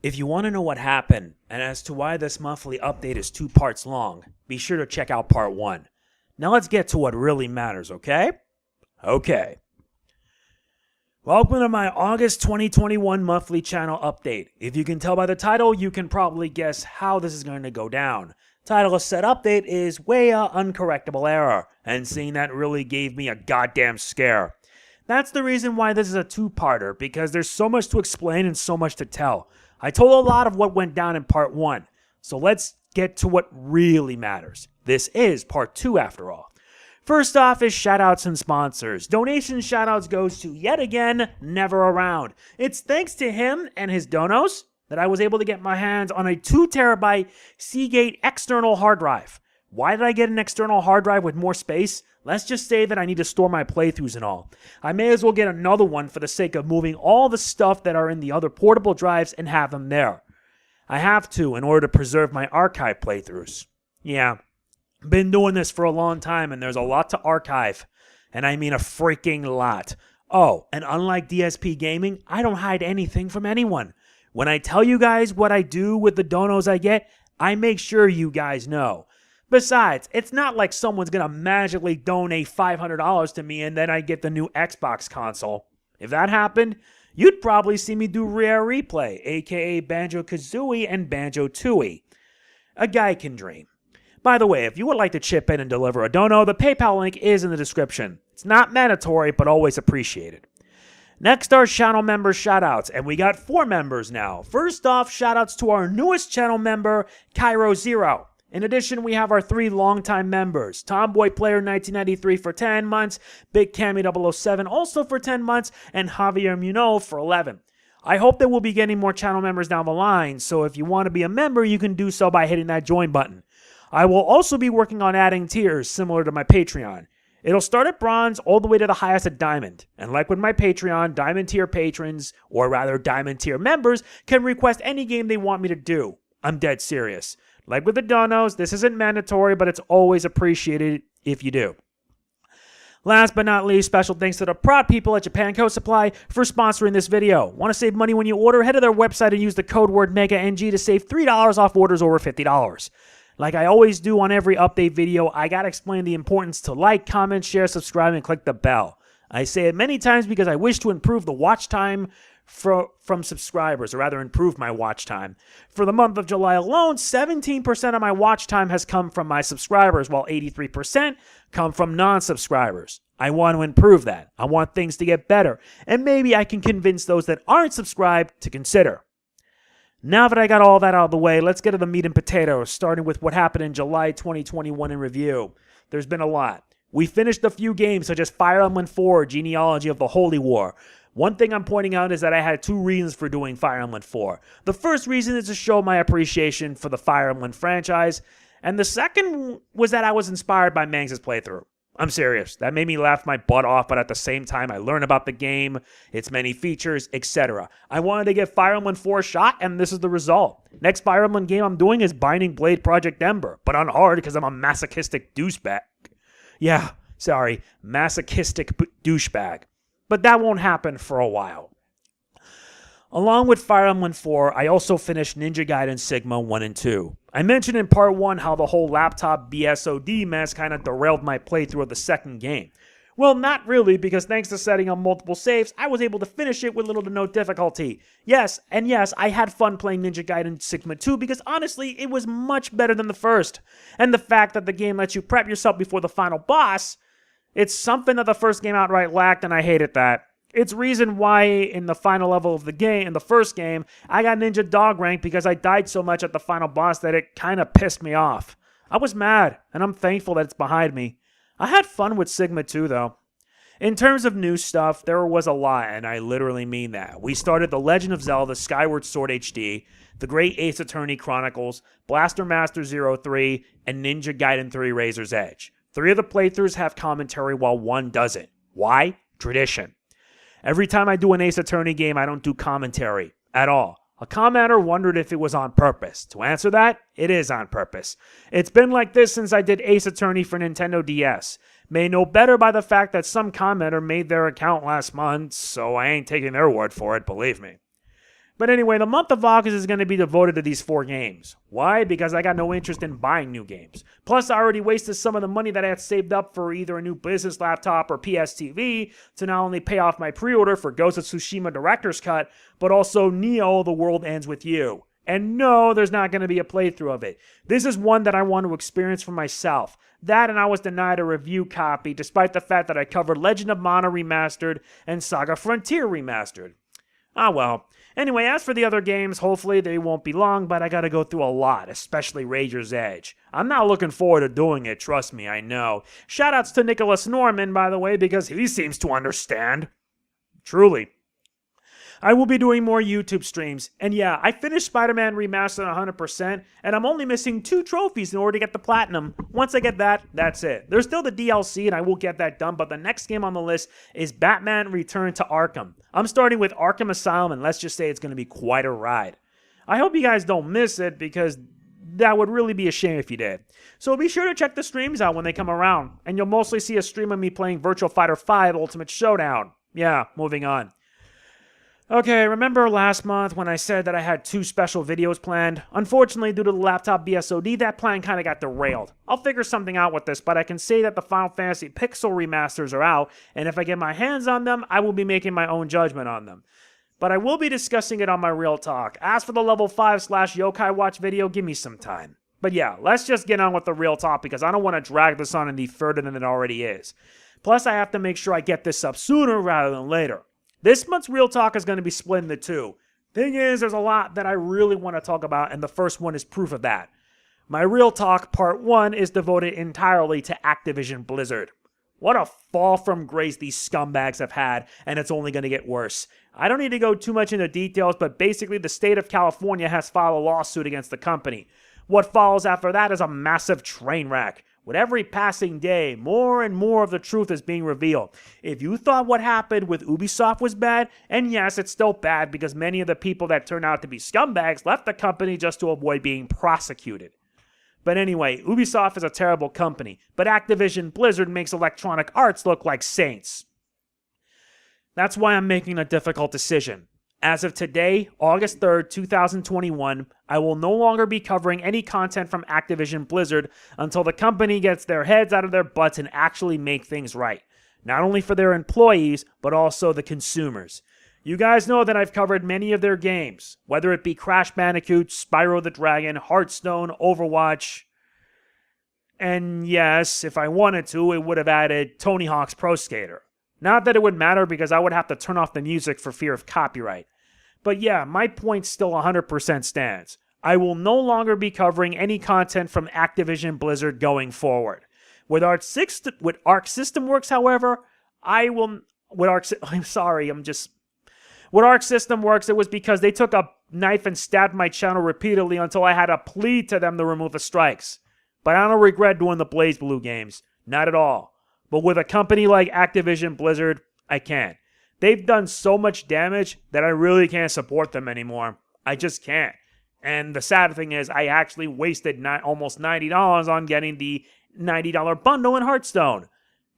If you want to know what happened, and as to why this monthly update is 2 parts long, be sure to check out part 1. Now let's get to what really matters, okay? Okay. Welcome to my August 2021 monthly channel update. If you can tell by the title, you can probably guess how this is going to go down. Title of said update is Weya Uncorrectable Error, and seeing that really gave me a goddamn scare. That's the reason why this is a 2-parter, because there's so much to explain and so much to tell. I told a lot of what went down in part 1, so let's get to what really matters. This is part 2 after all. First off is shoutouts and sponsors. Donation shoutouts goes to, yet again, Never Around. It's thanks to him and his donos that I was able to get my hands on a 2TB Seagate external hard drive. Why did I get an external hard drive with more space? Let's just say that I need to store my playthroughs and all. I may as well get another one for the sake of moving all the stuff that are in the other portable drives and have them there. I have to in order to preserve my archive playthroughs. Yeah, been doing this for a long time and there's a lot to archive. And I mean a freaking lot. Oh, and unlike DSP Gaming, I don't hide anything from anyone. When I tell you guys what I do with the donos I get, I make sure you guys know. Besides, it's not like someone's going to magically donate $500 to me and then I get the new Xbox console. If that happened, you'd probably see me do Rare Replay, aka Banjo-Kazooie and Banjo-Tooie. A guy can dream. By the way, if you would like to chip in and deliver a dono, the PayPal link is in the description. It's not mandatory, but always appreciated. Next are channel member shoutouts, and we got 4 members now. First off, shoutouts to our newest channel member, Cairo0. In addition, we have our 3 longtime members, Tomboy Player 1993 for 10 months, Big Cammy 007 also for 10 months, and Javier Munoz for 11. I hope that we'll be getting more channel members down the line, so if you want to be a member, you can do so by hitting that join button. I will also be working on adding tiers similar to my Patreon. It'll start at bronze all the way to the highest at diamond. And like with my Patreon, diamond tier patrons, or rather diamond tier members, can request any game they want me to do. I'm dead serious. Like with the donos, this isn't mandatory, but it's always appreciated if you do. Last but not least, special thanks to the proud people at Japan Code Supply for sponsoring this video. Want to save money when you order? Head to their website and use the code word MegaNG to save $3 off orders over $50. Like I always do on every update video, I gotta explain the importance to like, comment, share, subscribe, and click the bell. I say it many times because I wish to improve the watch time from subscribers, or rather improve my watch time. For the month of July alone, 17% of my watch time has come from my subscribers, while 83% come from non-subscribers. I want to improve that. I want things to get better, and maybe I can convince those that aren't subscribed to consider. Now that I got all that out of the way, let's get to the meat and potatoes, starting with what happened in July 2021 in review. There's been a lot. We finished a few games such as Fire Emblem 4, Genealogy of the Holy War. One thing I'm pointing out is that I had 2 reasons for doing Fire Emblem 4. The first reason is to show my appreciation for the Fire Emblem franchise, and the second was that I was inspired by Mang's playthrough. I'm serious. That made me laugh my butt off, but at the same time, I learned about the game, its many features, etc. I wanted to give Fire Emblem 4 a shot, and this is the result. Next Fire Emblem game I'm doing is Binding Blade Project Ember, but on hard because I'm a masochistic douchebag. Yeah, sorry, masochistic douchebag. But that won't happen for a while. Along with Fire Emblem 4, I also finished Ninja Gaiden Sigma 1 and 2. I mentioned in part 1 how the whole laptop BSOD mess kind of derailed my playthrough of the second game. Well, not really, because thanks to setting up multiple saves, I was able to finish it with little to no difficulty. Yes, I had fun playing Ninja Gaiden Sigma 2 because honestly, it was much better than the first. And the fact that the game lets you prep yourself before the final boss, it's something that the first game outright lacked, and I hated that. It's reason why in the final level of the game, in the first game, I got Ninja Dog rank because I died so much at the final boss that it kind of pissed me off. I was mad, and I'm thankful that it's behind me. I had fun with Sigma 2, though. In terms of new stuff, there was a lot, and I literally mean that. We started The Legend of Zelda Skyward Sword HD, The Great Ace Attorney Chronicles, Blaster Master 03, and Ninja Gaiden 3 Razor's Edge. 3 of the playthroughs have commentary while 1 doesn't. Why? Tradition. Every time I do an Ace Attorney game, I don't do commentary at all. A commenter wondered if it was on purpose. To answer that, it is on purpose. It's been like this since I did Ace Attorney for Nintendo DS. Made no better by the fact that some commenter made their account last month, so I ain't taking their word for it, believe me. But anyway, the month of August is going to be devoted to these 4 games. Why? Because I got no interest in buying new games. Plus, I already wasted some of the money that I had saved up for either a new business laptop or PS TV to not only pay off my pre-order for Ghost of Tsushima Director's Cut, but also Neo: The World Ends With You. And no, there's not going to be a playthrough of it. This is one that I want to experience for myself. That, and I was denied a review copy despite the fact that I covered Legend of Mana Remastered and Saga Frontier Remastered. Ah well. Anyway, as for the other games, hopefully they won't be long, but I gotta go through a lot, especially Rager's Edge. I'm not looking forward to doing it, trust me, I know. Shoutouts to Nicholas Norman, by the way, because he seems to understand. Truly. I will be doing more YouTube streams, and yeah, I finished Spider-Man Remastered 100%, and I'm only missing 2 trophies in order to get the Platinum. Once I get that, that's it. There's still the DLC, and I will get that done, but the next game on the list is Batman Return to Arkham. I'm starting with Arkham Asylum, and let's just say it's going to be quite a ride. I hope you guys don't miss it, because that would really be a shame if you did. So be sure to check the streams out when they come around, and you'll mostly see a stream of me playing Virtua Fighter 5 Ultimate Showdown. Yeah, moving on. Okay, remember last month when I said that I had 2 special videos planned? Unfortunately, due to the laptop BSOD, that plan kind of got derailed. I'll figure something out with this, but I can say that the Final Fantasy Pixel remasters are out, and if I get my hands on them, I will be making my own judgment on them. But I will be discussing it on my Real Talk. As for the level 5/Yokai Watch video, give me some time. But yeah, let's just get on with the Real Talk because I don't want to drag this on any further than it already is. Plus, I have to make sure I get this up sooner rather than later. This month's Real Talk is going to be split into 2. Thing is, there's a lot that I really want to talk about, and the first one is proof of that. My Real Talk Part 1 is devoted entirely to Activision-Blizzard. What a fall from grace these scumbags have had, and it's only going to get worse. I don't need to go too much into details, but basically the state of California has filed a lawsuit against the company. What follows after that is a massive train wreck. With every passing day, more and more of the truth is being revealed. If you thought what happened with Ubisoft was bad, and yes, it's still bad because many of the people that turned out to be scumbags left the company just to avoid being prosecuted. But anyway, Ubisoft is a terrible company, but Activision-Blizzard makes Electronic Arts look like saints. That's why I'm making a difficult decision. As of today, August 3rd, 2021, I will no longer be covering any content from Activision-Blizzard until the company gets their heads out of their butts and actually make things right. Not only for their employees, but also the consumers. You guys know that I've covered many of their games, whether it be Crash Bandicoot, Spyro the Dragon, Hearthstone, Overwatch, and yes, if I wanted to, it would have added Tony Hawk's Pro Skater. Not that it would matter because I would have to turn off the music for fear of copyright. But yeah, my point still 100% stands. I will no longer be covering any content from Activision-Blizzard going forward. With Arc System Works, however, With Arc System Works, it was because they took a knife and stabbed my channel repeatedly until I had to plead to them to remove the strikes. But I don't regret doing the BlazBlue games. Not at all. But with a company like Activision-Blizzard, I can't. They've done so much damage that I really can't support them anymore. I just can't. And the sad thing is, I actually wasted almost $90 on getting the $90 bundle in Hearthstone.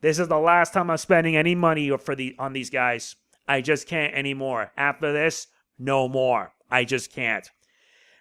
This is the last time I'm spending any money on these guys. I just can't anymore. After this, no more. I just can't.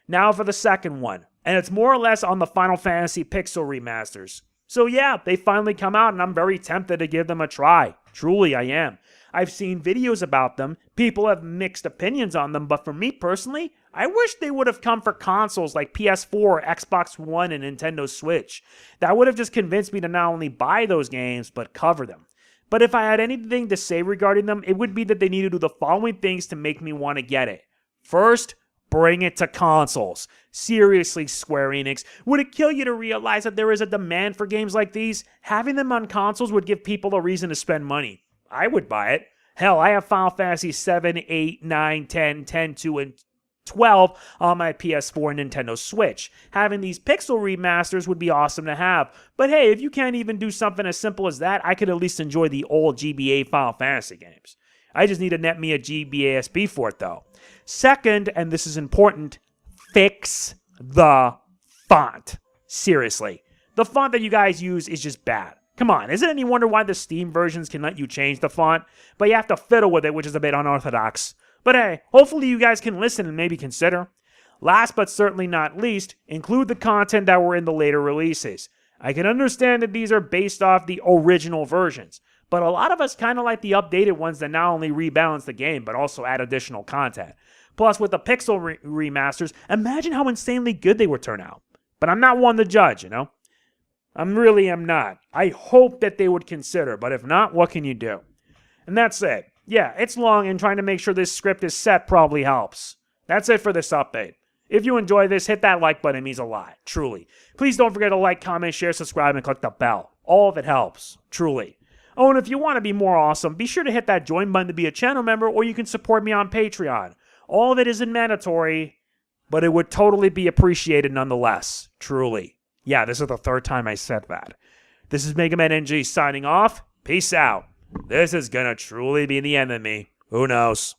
Now for the second one. And it's more or less on the Final Fantasy Pixel remasters. So yeah, they finally come out and I'm very tempted to give them a try. Truly, I am. I've seen videos about them. People have mixed opinions on them, but for me personally, I wish they would have come for consoles like PS4, Xbox One, and Nintendo Switch. That would have just convinced me to not only buy those games, but cover them. But if I had anything to say regarding them, it would be that they need to do the following things to make me want to get it. First, bring it to consoles. Seriously, Square Enix, would it kill you to realize that there is a demand for games like these? Having them on consoles would give people a reason to spend money. I would buy it. Hell, I have Final Fantasy 7, 8, 9, 10, 10, 2, and 12 on my PS4 and Nintendo Switch. Having these pixel remasters would be awesome to have. But hey, if you can't even do something as simple as that, I could at least enjoy the old GBA Final Fantasy games. I just need to net me a GBASP for it though. Second, and this is important, fix the font. Seriously. The font that you guys use is just bad. Come on, is it any wonder why the Steam versions can let you change the font? But you have to fiddle with it, which is a bit unorthodox. But hey, hopefully you guys can listen and maybe consider. Last but certainly not least, include the content that were in the later releases. I can understand that these are based off the original versions, but a lot of us kind of like the updated ones that not only rebalance the game, but also add additional content. Plus, with the pixel remasters, imagine how insanely good they would turn out. But I'm not one to judge, you know? I really am not. I hope that they would consider, but if not, what can you do? And that's it. Yeah, it's long, and trying to make sure this script is set probably helps. That's it for this update. If you enjoy this, hit that like button. It means a lot, truly. Please don't forget to like, comment, share, subscribe, and click the bell. All of it helps, truly. Oh, and if you want to be more awesome, be sure to hit that join button to be a channel member, or you can support me on Patreon. All of it isn't mandatory, but it would totally be appreciated nonetheless, truly. Yeah, this is the third time I said that. This is MegaNG signing off. Peace out. This is gonna truly be the end of me. Who knows?